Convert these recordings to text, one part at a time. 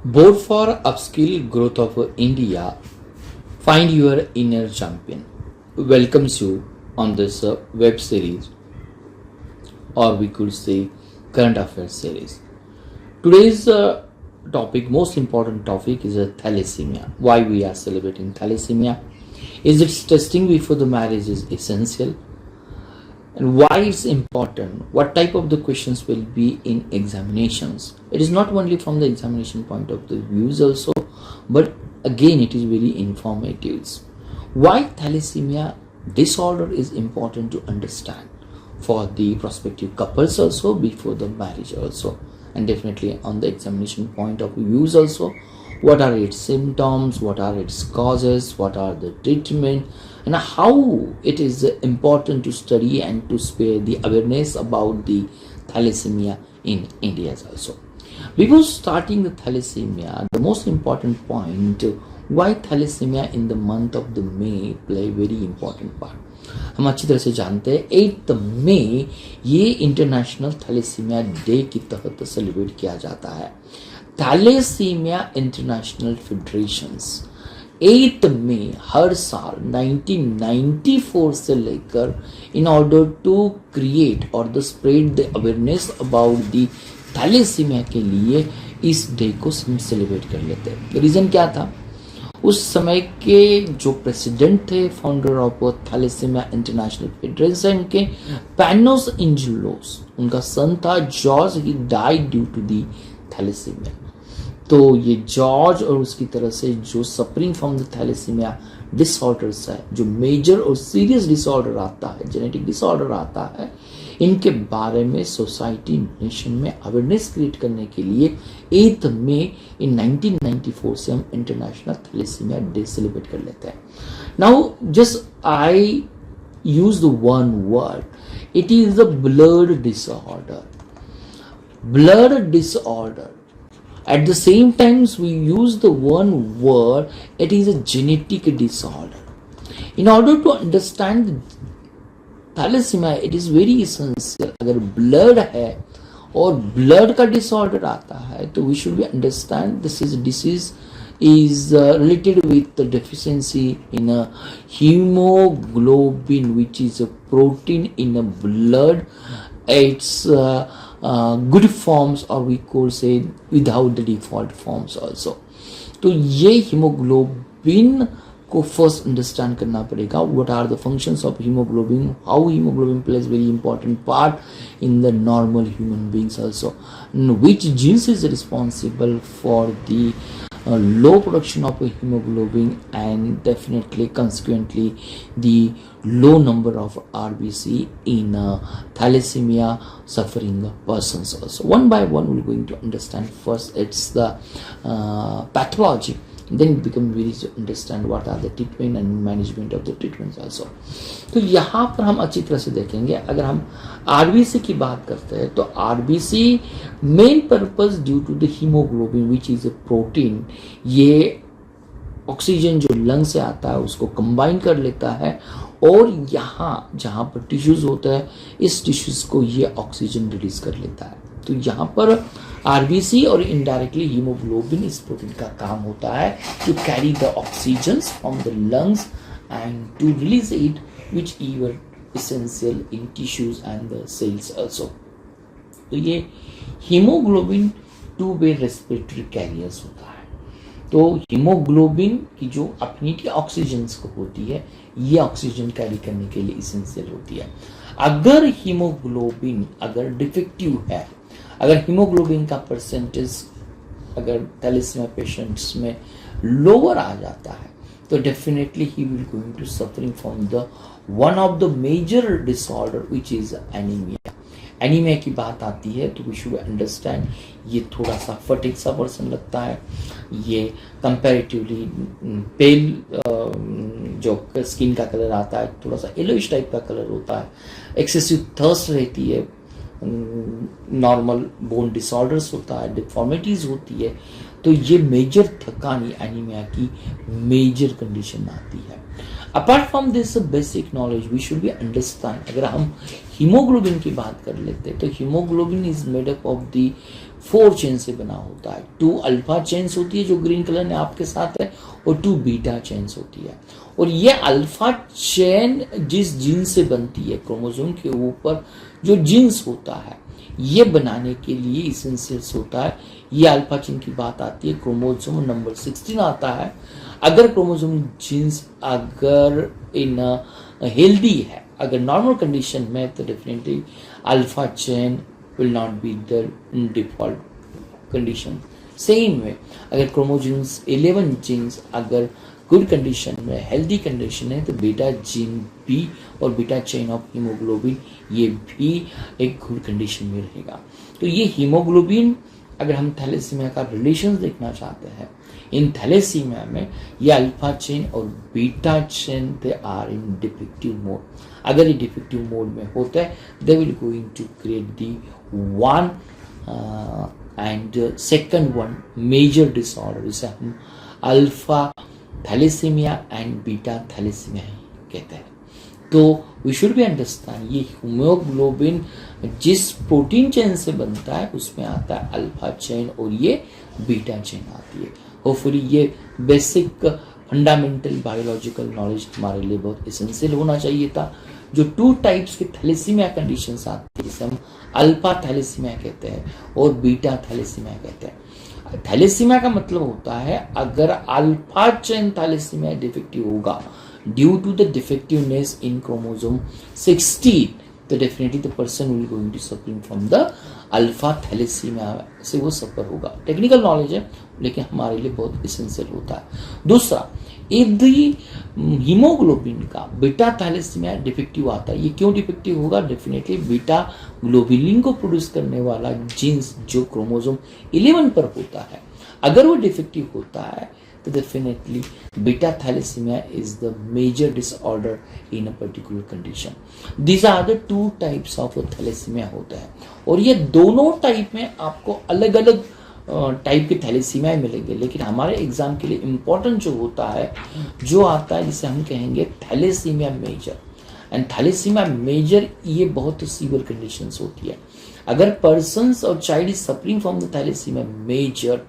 Board for Upskill Growth of India, Find Your Inner Champion, welcomes you on this web series, or we could say current affairs series. Today's topic, most important topic, is thalassemia. Why we are celebrating thalassemia? Is its testing before the marriage is essential? And why it's important? What type of the questions will be in examinations? It is not only from the examination point of the views also, but again it is very informative. Why thalassemia disorder is important to understand for the prospective couples also, before the marriage also, and definitely on the examination point of views also. What are its symptoms, what are its causes, what are the treatment, and how it is important to study and to spread the awareness about the thalassemia in India also. Before starting the thalassemia, the most important point, why thalassemia in the month of the May play very important part. हम अच्छी तरह से जानते हैं 8 मई ये international thalassaemia day के तहत celebrate किया जाता है. थैलेसीमिया इंटरनेशनल फेडरेशंस 8 मई हर साल 1994 से लेकर इन ऑर्डर टू क्रिएट और the spread the awareness about the thalassemia के लिए इस डे को हम सेलिब्रेट कर लेते हैं. रीजन क्या था? उस समय के जो प्रेसिडेंट थे, founder of thalassemia international federation के, पैनोस इंजुलोस, उनका सन था George. He died due to the thalassemia. तो ये जॉर्ज और उसकी तरह से जो suffering from the thalassemia disorders है, जो मेजर और सीरियस डिसऑर्डर आता है, जेनेटिक डिसऑर्डर आता है, इनके बारे में सोसाइटी नेशन में अवेयरनेस क्रिएट करने के लिए 8 मई इन 1994 से हम इंटरनेशनल थैलेसीमिया डे सेलिब्रेट कर लेते हैं. Now just I use the one word, it is the blood disorder. Blood disorder. At the same time, we use the one word, it is a genetic disorder. In order to understand thalassemia, it is very essential. अगर blood है और blood का disorder आता है, तो we should understand this is disease is related with the deficiency in a hemoglobin, which is a protein in a blood. It's good forms, or we could say without the default forms also. तो ये haemoglobin को first understand करना पड़ेगा. What are the functions of haemoglobin, how haemoglobin plays very important part in the normal human beings also, which genes is responsible for the low production of hemoglobin, and definitely consequently the low number of RBC in thalassemia suffering persons also. One by one we're going to understand. First it's the pathology, then it becomes very to understand what are the treatment and management of the treatments also. तो यहाँ पर हम अच्छी तरह से देखेंगे. अगर हम आरबीसी की बात करते हैं तो RBC main purpose due to the haemoglobin which is a protein, ये ऑक्सीजन जो लंग से आता है उसको कंबाइन कर लेता है, और यहाँ जहाँ पर टिश्यूज होता है इस टिश्यूज को ये ऑक्सीजन रिलीज कर लेता है. तो यहाँ पर आरबीसी और इनडायरेक्टली हीमोग्लोबिन इस प्रोटीन का काम होता है to carry the oxygen from the lungs and to release it whichever essential in tissues and the cells also. तो ये हीमोग्लोबिन 2-way रेस्पिरेटरी कैरियर्स होता है. तो हीमोग्लोबिन की जो अफिनिटी ऑक्सीजन को होती है, ये ऑक्सीजन कैरी करने के लिए इसेंशियल होती है. अगर हीमोग्लोबिन अगर डिफेक्टिव है, अगर हीमोग्लोबिन का परसेंटेज अगर थैलेसीमिया पेशेंट्स में लोअर आ जाता है, तो definitely he will going to suffering from the one of the major disorder which is anaemia. Anaemia की बात आती है तो वी शुड अंडरस्टैंड ये थोड़ा सा फटिक सा पर्सन लगता है, ये कंपैरेटिवली पेल जो स्किन का कलर आता है थोड़ा सा येलोइश टाइप का कलर होता है, एक्सेसिव थर्स्ट रहती है, नॉर्मल बोन डिसऑर्डर्स होता है, डिफॉर्मिटीज होती है. तो ये मेजर थकान एनीमिया की मेजर कंडीशन आती है. Apart from this basic knowledge we should be understand. अगर हम हीमोग्लोबिन की बात कर लेते हैं तो haemoglobin is made up of the 4 chain से बना होता है। 2 अल्फा चेन्स होती है जो ग्रीन कलर में आपके साथ है और 2 बीटा चेन्स होती है। और ये अल्फा चेन जिस जीन से बनती है, क्रोमोसोम के ऊपर जो जीन्स होता है ये बनाने के लिए इसेंशियल्स होता है। ये अल्फा चेन की बात आती है, क्रोमोसोम नंबर 16 आता है। अगर क्रोमोसोम जीन्स अगर इन हेल्दी है, अगर नॉर्मल कंडीशन में, तो definitely alpha chain will not be the default condition. Same way, अगर क्रोमोसोम्स 11 जीन्स अगर गुड कंडीशन में, हेल्दी कंडीशन है, तो बीटा जीन भी और बीटा चेन ऑफ हीमोग्लोबिन ये भी एक गुड कंडीशन में रहेगा। तो ये हीमोग्लोबिन, अगर हम थैलेसीमिया का रिलेशन देखना चाहते हैं, इन थैलेसीमिया में ये अल्फा चेन और beta chain they are in defective mode. अगर ये डिफेक्टिव मोड में होता है, they will going to create the one and second one major disorder, जिसे हम alpha thalassaemia and beta thalassaemia कहते हैं। तो वी शुड बी अंडरस्टैंड, ये हीमोग्लोबिन जिस प्रोटीन चेन से बनता है उसमें आता है अल्फा चेन और ये बीटा चेन आती है। होपफुली ये बेसिक फंडामेंटल बायोलॉजिकल नॉलेज हमारे लिए बहुत एसेंशियल होना चाहिए था। जो 2 टाइप्स के थैलेसीमिया कंडीशंस आती है, जिसे हम अल्फा थैलेसीमिया कहते हैं और बीटा थैलेसीमिया कहते हैं। थैलेसीमिया का मतलब होता है अगर अल्फा चेन थैलेसीमिया डिफेक्टिव होगा due to the defectiveness in chromosome 16, तो definitely the person will going to suffering from the alpha thalassaemia से वो सफर होगा। टेक्निकल नॉलेज है लेकिन हमारे लिए बहुत एसेंशियल होता है। दूसरा, यदि हीमोग्लोबिन का बीटा थैलेसीमिया डिफेक्टिव आता है, ये क्यों डिफेक्टिव होगा? डेफिनेटली बीटा ग्लोबुलिन को प्रोड्यूस करने वाला जीन्स जो क्रोमोसोम 11 पर होता है, अगर वो डिफेक्टिव होता है तो definitely beta thalassaemia is the major disorder in a particular condition. These are the 2 types of thalassaemia होता है और ये दोनों टाइप में आपको अलग अलग टाइप के थैलेसीमिया मिलेंगे, लेकिन हमारे एग्जाम के लिए इंपॉर्टेंट जो होता है, जो आता है जिसे हम कहेंगे thalassaemia major. And thalassaemia major ये बहुत सीवियर कंडीशंस होती है। अगर पर्सन्स और child is suffering from the thalassaemia major,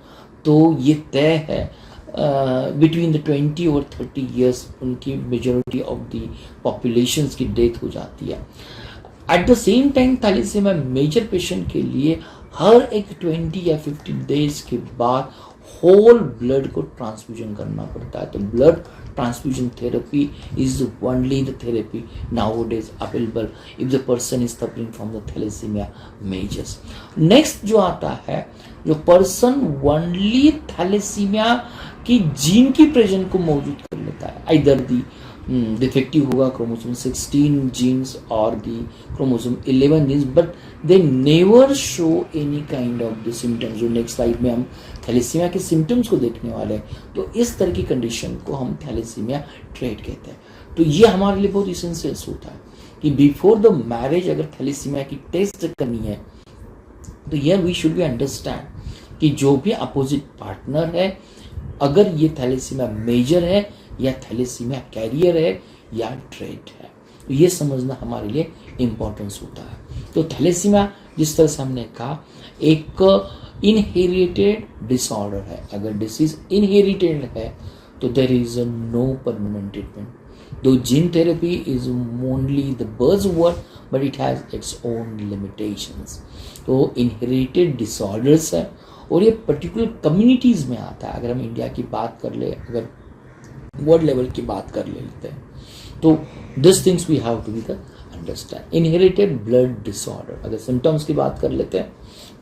तो ये तय है बिटवीन द 20 और 30 ईयर्स उनकी मेजोरिटी ऑफ द पॉपुलेशंस की डेथ हो जाती है। At the same time thalassaemia major patient के लिए हर एक 20 या 50 डेज के बाद होल ब्लड को ट्रांसफ्यूजन करना पड़ता है। तो blood transfusion therapy is only the therapy nowadays available if the person is suffering from the thalassaemia majors. Next जो आता है, जो पर्सन ओनली थैलेसीमिया की जीन की प्रेजेंट को मौजूद कर लेता है, आइदर दी डिफेक्टिव होगा chromosome 16 genes or the chromosome 11 genes, but they never show any kind of the symptoms. जो नेक्स्ट स्लाइड में हम थैलेसीमिया के सिम्टम्स को देखने वाले हैं, तो इस तरह की कंडीशन को हम थैलेसीमिया ट्रेट कहते हैं। तो ये हमारे लिए बहुत इसेंशियल होता है कि बिफोर द मैरिज अगर थैलेसीमिया की टेस्ट करनी है, तो यह वी शुड बी अंडरस्टैंड कि जो भी अपोजिट पार्टनर है, अगर ये थैलेसीमिया मेजर है या थैलेसीमिया कैरियर है या ट्रेट है, तो ये समझना हमारे लिए इंपॉर्टेंस होता है। तो थैलेसीमिया जिस तरह से हमने कहा एक इनहेरिटेड डिसऑर्डर है। अगर डिसीज इनहेरिटेड है तो there is no permanent treatment. Though gene therapy is only the buzzword but it has its own limitations. तो इनहेरिटेड डिसऑर्डर्स है और ये पर्टिकुलर कम्युनिटीज में आता है। अगर हम इंडिया की बात कर ले, अगर वर्ल्ड लेवल की बात कर लेते हैं, तो this things we have to be the understand. Inherited blood disorder, अगर सिम्टम्स की बात कर लेते हैं,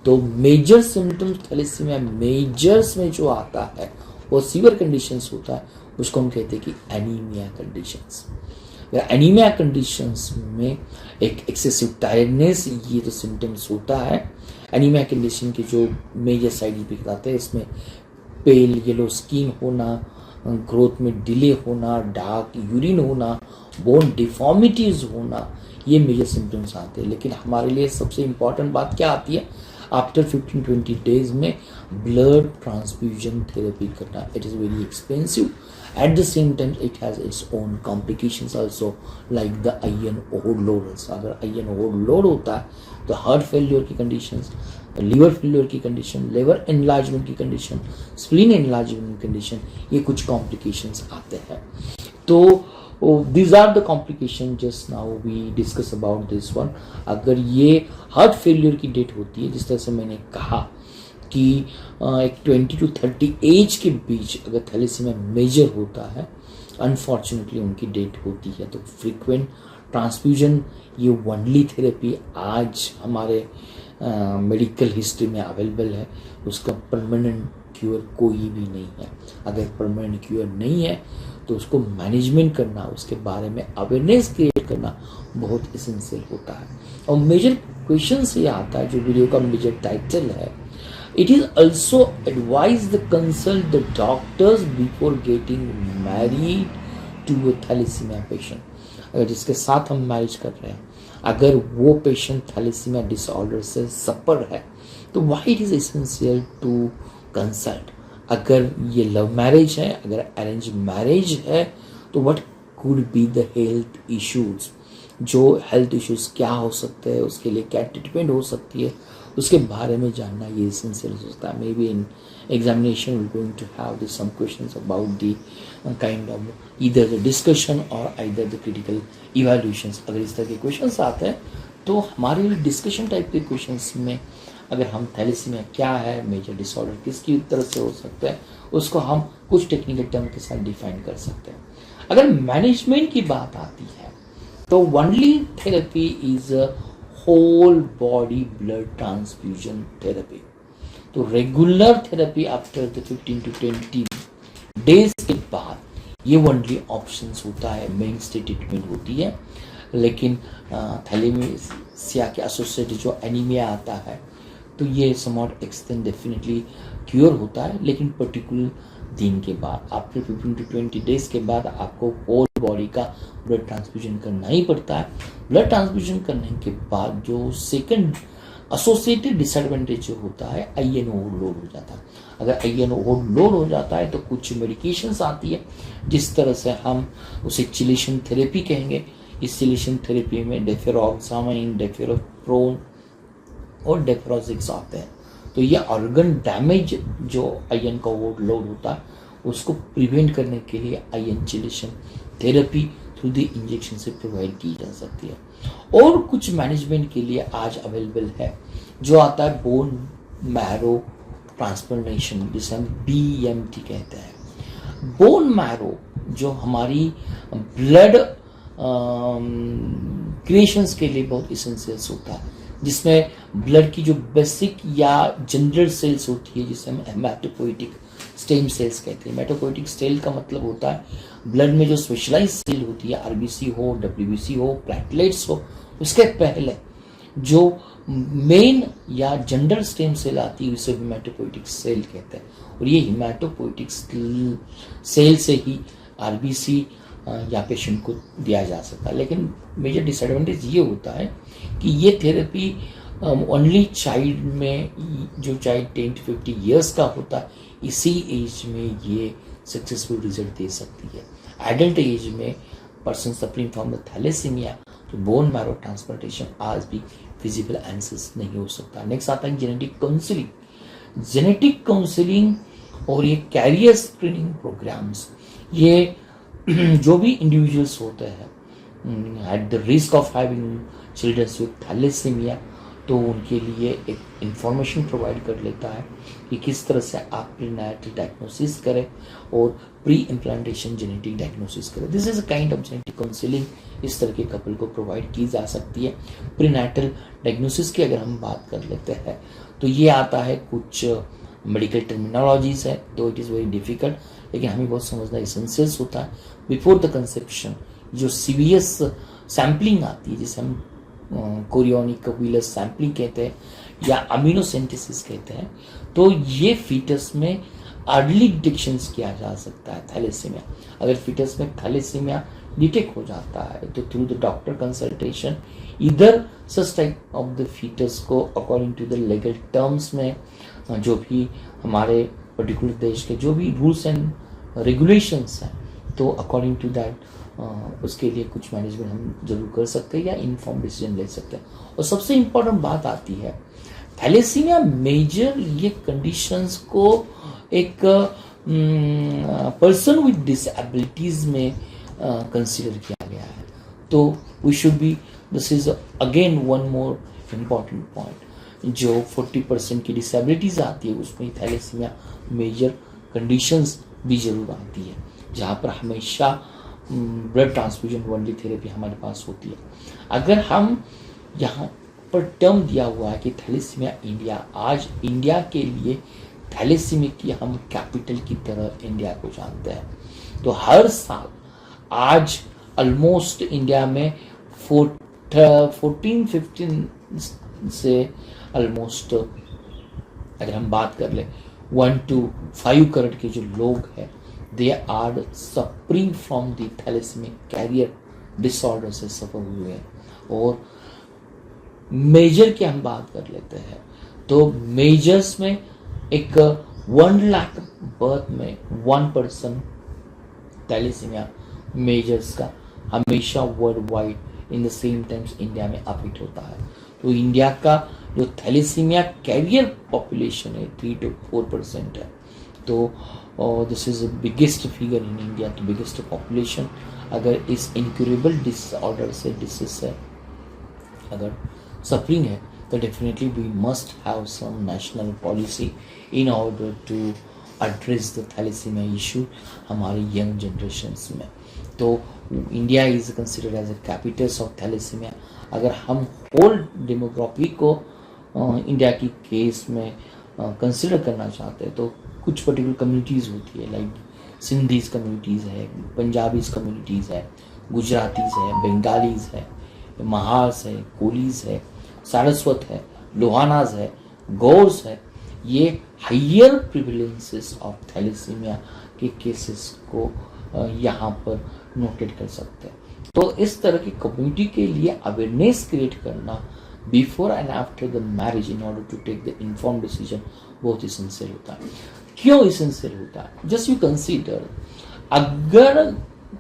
तो मेजर सिम्टम्स थैलेसीमिया मेजर्स में जो आता है वो सीवियर कंडीशंस होता है, उसको हम कहते हैं कि एनीमिया कंडीशंस। एनीमिया कंडीशंस में एक एक्सेसिव टायर्डनेस ये तो सिम्टम्स होता है। एनीमिया कंडीशन के जो मेजर साइड इफेक्ट आते हैं, इसमें पेल येलो स्किन होना, ग्रोथ में डिले होना, डार्क यूरिन होना, बोन डिफॉर्मिटीज होना, ये मेजर सिम्टम्स आते हैं। लेकिन हमारे लिए सबसे इम्पॉर्टेंट बात क्या आती है? आफ्टर 15-20 डेज में ब्लड ट्रांसफ्यूजन थेरेपी करना। It is very expensive At the same time, it has its own complications also, like the iron overload also. अगर iron overload होता है तो हार्ट फेलियर की कंडीशंस, लीवर फेलियर की condition, liver enlargement की condition, spleen enlargement की condition, ये कुछ कॉम्प्लिकेशंस आते हैं. तो these are the complications. Just now we discuss about this one. अगर ये हार्ट फेलियर की डेट होती है, जिस तरह से मैंने कहा कि एक 20 to 30 एज के बीच अगर थैलेसीमिया मेजर होता है, अनफॉर्चुनेटली उनकी डेट होती है. तो फ्रीक्वेंट ट्रांसफ्यूजन ये वनली थेरेपी आज हमारे मेडिकल हिस्ट्री में अवेलेबल है. उसका परमानेंट क्योर कोई भी नहीं है. अगर परमानेंट क्योर नहीं है तो उसको मैनेजमेंट करना, उसके बारे में अवेयरनेस क्रिएट करना बहुत एसेंशियल होता है. और मेजर क्वेश्चन से आता है, जो वीडियो का मेजर टाइटल है, it is also advised to consult the doctors before getting married to a thalassemia patient. अगर जिसके साथ हम मैरिज कर रहे हैं, अगर वो पेशेंट थैलेसीमिया डिसऑर्डर से सफर है, तो why it is essential to consult. अगर ये लव मैरिज है, अगर अरेंज मैरिज है, तो what could be the health issues. जो हेल्थ इश्यूज क्या हो सकते हैं, उसके लिए क्या ट्रीटमेंट हो सकती है, उसके बारे में जानना ये एसेंशियल होता है. May be in examination we going to have this some questions about the kind of either the discussion और आइदर द क्रिटिकल इवैल्यूएशंस. अगर इस तरह के क्वेश्चंस आते हैं तो हमारे लिए डिस्कशन टाइप के क्वेश्चंस में अगर हम थैलेसीमिया क्या है, मेजर डिसऑर्डर किसकी तरह से हो सकता है, उसको हम कुछ टेक्निकल टर्म के साथ डिफाइन कर सकते हैं. अगर मैनेजमेंट की बात आती है तो only therapy is whole body blood transfusion therapy. तो regular therapy after the 15 to 20 days के बाद ये ओनली ऑप्शंस होता है, मेन स्टे ट्रीटमेंट होती है. लेकिन थैलेसीमिया के एसोसिएटेड जो एनीमिया आता है, तो ये समॉट एक्सटेंड डेफिनेटली क्योर होता है, लेकिन पर्टिकुलर दिन के बाद, आफ्टर 15 to 20 डेज के बाद आपको होल बॉडी का ब्लड ट्रांसफ्यूजन करना ही पड़ता है. ब्लड ट्रांसफ्यूजन करने के बाद जो सेकंड एसोसिएटेड डिसएडवांटेज जो होता है, आईएन ओवरलोड हो जाता है. अगर आईएन ओवरलोड हो जाता है तो कुछ मेडिकेशंस आती है, जिस तरह से हम उसे चिलेशन थेरेपी कहेंगे. इस चिलेशन थेरेपी में डेफेरोक्सामाइन, डेफेरोप्रोन और डेफेरोजिक्स आते हैं. तो ये ऑर्गन डैमेज जो आयन का ओवरलोड होता है, उसको प्रिवेंट करने के लिए ion chelation therapy through the injection से प्रोवाइड की जा सकती है. और कुछ मैनेजमेंट के लिए आज अवेलेबल है, जो आता है बोन मैरो ट्रांसप्लांटेशन, जिसे हम BMT कहते हैं. बोन मैरो जो हमारी ब्लड क्रिएशंस के लिए बहुत इसेंशियल्स होता है, जिसमें ब्लड की जो बेसिक या जनरल सेल्स होती है, जिसे हम हेमाटोपोइटिक स्टेम सेल्स कहते हैं. हेमाटोपोइटिक सेल का मतलब होता है ब्लड में जो स्पेशलाइज सेल होती है, RBC हो, WBC हो, प्लेटलेट्स हो, उसके पहले जो मेन या जनरल स्टेम सेल आती है, उसे हेमाटोपोइटिक सेल कहते हैं. और ये हेमाटोपोइटिक सेल से ही RBC या पेशेंट को दिया जा सकता है. लेकिन मेजर डिसएडवांटेज ये होता है कि ये थेरेपी ओनली चाइल्ड में, जो चाइल्ड 10 to 50 ईयर्स का होता है, इसी एज में ये सक्सेसफुल रिजल्ट दे सकती है. एडल्ट एज में person suffering from the thalassaemia, तो बोन मैरो ट्रांसप्लांटेशन आज भी फिजिबल आंसर्स नहीं हो सकता. नेक्स्ट आता है जेनेटिक काउंसलिंग. जेनेटिक काउंसलिंग और ये कैरियर स्क्रीनिंग प्रोग्राम्स, ये जो भी इंडिविजुअल्स होते हैं at the risk of having childrens with thalassaemia, तो उनके लिए एक इंफॉर्मेशन प्रोवाइड कर लेता है कि किस तरह से आप प्रीनेटल डायग्नोसिस करें और प्री इम्प्लांटेशन जेनेटिक डायग्नोसिस करें. This is a kind of genetic counselling. इस तरह के कपल को प्रोवाइड की जा सकती है. प्रीनेटल डायग्नोसिस की अगर हम बात कर लेते हैं, तो ये आता है कुछ मेडिकल टर्मिनोलॉजीज है, तो इट इज़ वेरी डिफिकल्ट, लेकिन हमें बहुत समझना एसेंशियल्स होता है. बिफोर द कंसेप्शन जो सीवियस सैम्पलिंग आती है, जिसे हम कोरियोनिक कविलस सैम्पलिंग कहते हैं या अमीनोसेंटेसिस कहते हैं, तो ये फीटस में अर्ली डिटेक्शन किया जा सकता है थैलेसीमिया. अगर फीटस में थैलेसीमिया डिटेक्ट हो जाता है, तो थ्रू द डॉक्टर कंसल्टेशन इधर such type of the foetus को according to the legal terms में, जो भी हमारे पर्टिकुलर देश के जो भी रूल्स एंड रेगुलेशंस हैं, तो अकॉर्डिंग टू दैट उसके लिए कुछ मैनेजमेंट हम जरूर कर सकते हैं या इन्फॉर्म डिसीजन ले सकते हैं। और सबसे इम्पोर्टेंट बात आती है थैलेसीमिया मेजर ये कंडीशंस को एक पर्सन विद डिसेबिलिटीज में कंसिडर किया गया है। तो we should be, this is again one more important point, जो 40% की डिसेबिलिटीज आती है उसमें थैलेसीमिया मेजर कंडीशंस भी जरूर आती है, जहाँ पर हमेशा ब्लड ट्रांसफ्यूजन वनली थेरेपी हमारे पास होती है। अगर हम यहाँ पर टर्म दिया हुआ है कि थैलेसीमिया इंडिया, आज इंडिया के लिए थैलेसीमिया की हम कैपिटल की तरह इंडिया को जानते हैं। तो हर साल आज ऑलमोस्ट इंडिया में 14-15 से ऑलमोस्ट अगर हम बात कर ले 1 to 5 करोड़ के जो लोग हैं, they are suffering from the thalassaemia carrier disorder से सफर हुए हैं। और मेजर की हम बात कर लेते हैं तो मेजर्स में एक 1 लाख बर्थ में 1% थैलेसीमिया मेजर्स का हमेशा world wide in the same times India में अफेक्ट होता है। तो इंडिया का जो थैलेसीमिया कैरियर पॉपुलेशन है 3 to 4% है। तो this is the biggest figure in India, तो बिगेस्ट पॉपुलेशन। अगर इस इनक्यूरेबल डिसऑर्डर से, डिसीज से अगर सफरिंग है तो definitely we must have some national policy in order to address the thalassaemia issue हमारे यंग जनरेशन्स में। तो India is considered as a capitals of thalassaemia. अगर हम होल डेमोग्राफी को इंडिया की केस में कंसिडर करना चाहते हैं तो कुछ पर्टिकुलर कम्युनिटीज़ होती है, लाइक सिंधीज कम्युनिटीज़ है, पंजाबीज कम्युनिटीज़ है, गुजरातीज़ है, बंगालीज़ है, महास है, कोलीज है, सारस्वत है, लोहानाज है, गौर्स है। ये हायर प्रिविलेंसेस ऑफ थैलेसीमिया के केसेस को यहाँ पर नोटेड कर सकते हैं। तो इस तरह की कम्युनिटी के लिए अवेयरनेस क्रिएट करना before and after the marriage in order to take the inform decision बहुत इसेंशियल होता है। क्यों इसेंशियल होता है? जस्ट यू कंसीडर, अगर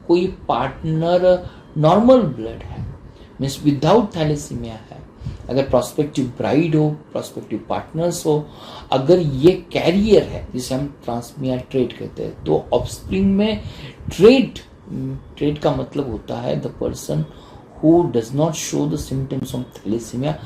कोई पार्टनर नॉर्मल ब्लड है, मीन्स विदाउट थैलेसीमिया है, अगर प्रोस्पेक्टिव ब्राइड हो, प्रोस्पेक्टिव पार्टनर्स हो, अगर ये कैरियर है जिसे हम ट्रांसमिया ट्रेट कहते हैं, तो ऑफस्प्रिंग में ट्रेट का मतलब होता है the person who does not show the symptoms of thalassemia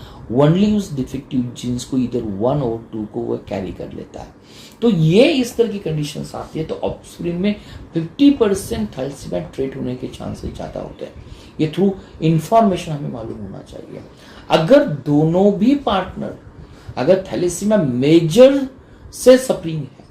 only use defective genes को either 1 और 2 को वह कैरी कर लेता है। तो ये इस तरह की कंडीशंस आती है तो ऑफस्प्रिंग में 50% थैलेसीमिया ट्रेट होने के चांसेस ज़्यादा होते हैं। ये थ्रू इंफॉर्मेशन हमें मालूम होना चाहिए। अगर दोनों भी पार्टनर अगर थैलेसीमिया मेजर से सफरिंग है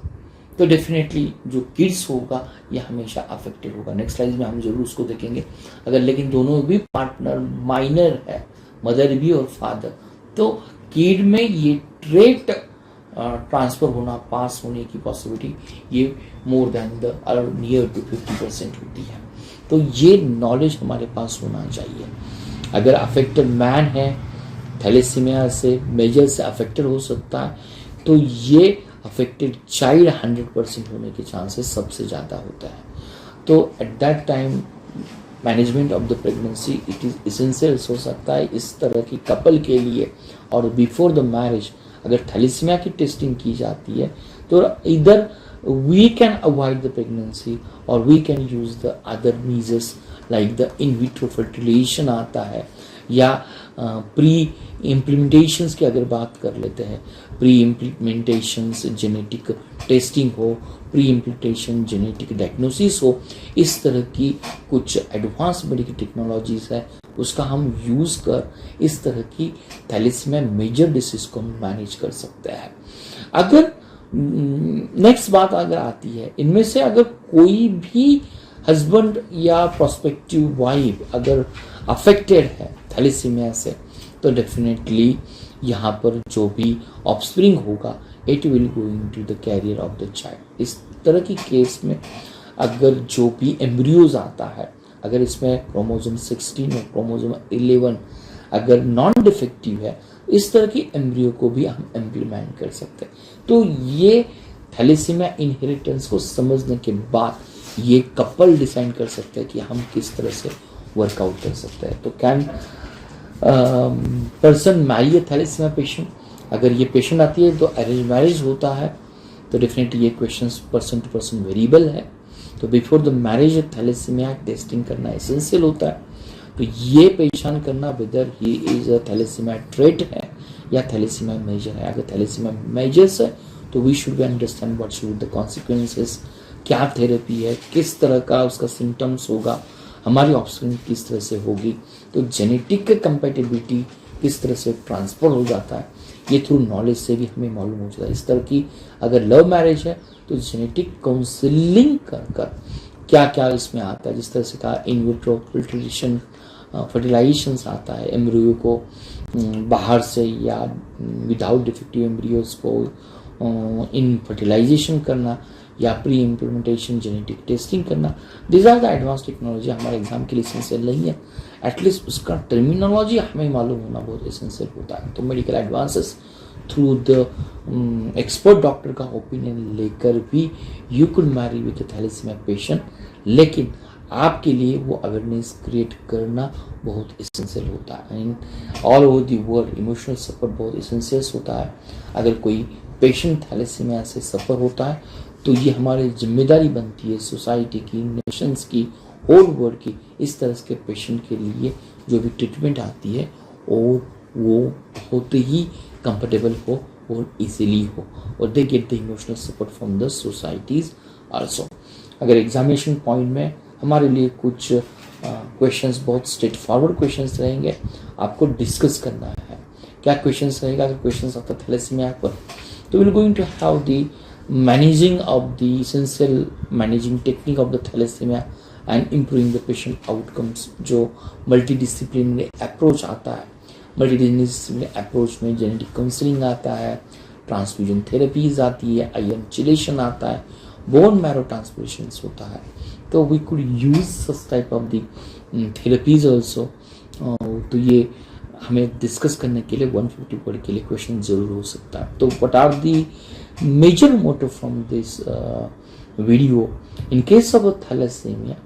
तो डेफिनेटली जो किड्स होगा ये हमेशा अफेक्टेड होगा। नेक्स्ट स्लाइड में हम जरूर उसको देखेंगे। अगर लेकिन दोनों भी पार्टनर माइनर है, मदर भी और फादर, तो किड में ये ट्रेट ट्रांसफर होना, पास होने की पॉसिबिलिटी ये more than the near to 50% होती है। तो ये नॉलेज हमारे पास होना चाहिए। अगर अफेक्टेड मैन है थैलेसीमिया से मेजर से अफेक्टेड हो सकता है, तो ये अफेक्टेड चाइल्ड 100% होने के चांसेस सबसे ज़्यादा होता है। तो at that time management of the pregnancy it is essential हो सकता है इस तरह की कपल के लिए। और बिफोर द मैरिज अगर थैलेसीमिया की टेस्टिंग की जाती है तो इधर we can avoid the pregnancy or we can use the other measures like the in vitro fertilisation आता है, या प्री इम्प्लीमेंटेशंस की अगर बात कर लेते हैं, प्री इम्प्लीमेंटेशंस जेनेटिक टेस्टिंग हो, प्री इम्प्लीमेंटेशन जेनेटिक डायग्नोसिस हो, इस तरह की कुछ एडवांस मेडिकल टेक्नोलॉजीज है उसका हम यूज़ कर इस तरह की थैलेसीमिया मेजर डिसीज को हम मैनेज कर सकते हैं। अगर नेक्स्ट बात अगर आती है, इनमें से अगर कोई भी हस्बैंड या प्रोस्पेक्टिव वाइफ अगर अफेक्टेड है थैलेसीमिया से तो डेफिनेटली यहाँ पर जो भी ऑफस्प्रिंग होगा it will going to the carrier of the child. इस तरह की केस में अगर जो भी एम्ब्रियोज आता है, अगर इसमें क्रोमोसोम 16 और क्रोमोसोम 11 अगर नॉन डिफेक्टिव है, इस तरह की एम्ब्रियो को भी हम इम्प्लीमेंट कर सकते हैं। तो ये थैलेसीमिया इनहेरिटेंस को समझने के बाद ये कपल डिसाइड कर सकते हैं कि हम किस तरह से वर्कआउट कर सकते हैं। तो can person marry a thalassaemia patient? अगर ये पेशेंट आती है तो अरेंज मैरिज होता है, तो डेफिनेटली ये questions person to person variable है। तो before the marriage thalassaemia testing करना एसेंशियल होता है। तो ये पहचान करना whether he is a thalassaemia trait है या थैलेसीमिया मेजर है। अगर थैलेसीमिया मेजर्स है तो we should be understand what should the consequences, क्या थेरेपी है, किस तरह का उसका सिम्टम्स होगा, हमारी ऑप्शन किस तरह से होगी, तो जेनेटिक कंपेटिबिलिटी किस तरह से ट्रांसफर हो जाता है, ये थ्रू नॉलेज से भी हमें मालूम हो जाता है। इस तरह की अगर लव मैरिज है तो जेनेटिक काउंसलिंग कर क्या क्या इसमें आता है, जिस तरह से कहा इन विट्रो फर्टिलाइजेशन आता है, एम्ब्रियो को बाहर से या विदाउट डिफेक्टिव एम्ब्रियोज को इन फर्टिलाइजेशन करना या प्री इम्प्लीमेंटेशन जेनेटिक टेस्टिंग करना। This are the advance technology. हमारे एग्जाम के लिए एसेंशियल नहीं है, एटलीस्ट उसका टर्मिनोलॉजी हमें मालूम होना बहुत एसेंशियल होता है। तो medical advances through the expert doctor का ओपिनियन लेकर भी you could marry with thalassaemia patient, लेकिन आपके लिए वो अवेयरनेस क्रिएट करना बहुत एसेंशियल होता है। In all over the world emotional support बहुत एसेंशियल होता है। अगर कोई पेशेंट थैलेसीमिया से सफ़र होता है तो ये हमारी जिम्मेदारी बनती है सोसाइटी की, नेशंस की, होल वर्ल्ड की, इस तरह के पेशेंट के लिए जो भी ट्रीटमेंट आती है और वो बहुत ही कंफर्टेबल हो और इजीली हो और they get the emotional support from the societies also. अगर एग्जामिनेशन पॉइंट में हमारे लिए कुछ क्वेश्चंस बहुत स्ट्रेट फॉरवर्ड क्वेश्चंस रहेंगे, आपको डिस्कस करना है क्या क्वेश्चंस रहेगा। अगर क्वेश्चंस आता है थैलेसीमिया पर तो we are going to have the managing of the essential managing technique of the thalassemia and improving the patient outcomes। जो multidisciplinary approach आता है, multidisciplinary approach में genetic counseling आता है, transfusion therapies आती है, ion chelation आता है, bone marrow transplantations होता है। तो we could use such type of the therapies also। तो ये हमें डिस्कस करने के लिए 150 वर्ड के लिए क्वेश्चन जरूर हो सकता है। तो what are the major motive from this video? In case of a thalassemia,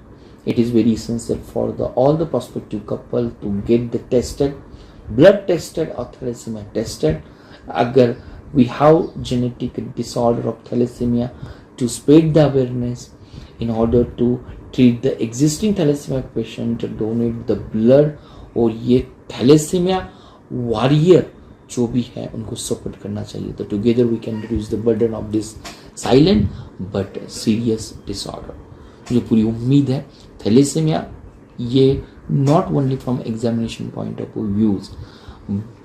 it is very essential for all the prospective couple to get the tested, blood tested or thalassemia tested. Agar we have genetic disorder of thalassemia, to spread the awareness in order to treat the existing thalassemia patient, donate the blood और ये thalassemia warrior जो भी है उनको support करना चाहिए। तो together we can reduce the burden of this silent but serious disorder. मुझे पूरी उम्मीद है थैलेसीमिया ये not only from examination point of views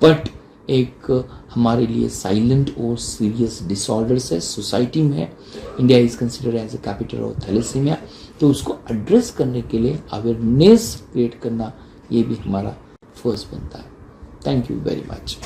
but एक हमारे लिए साइलेंट और सीरियस डिसऑर्डर्स है, सोसाइटी में है। India is considered as a capital of thalassaemia. तो उसको एड्रेस करने के लिए अवेयरनेस क्रिएट करना ये भी हमारा फर्स्ट बनता है। Thank you very much.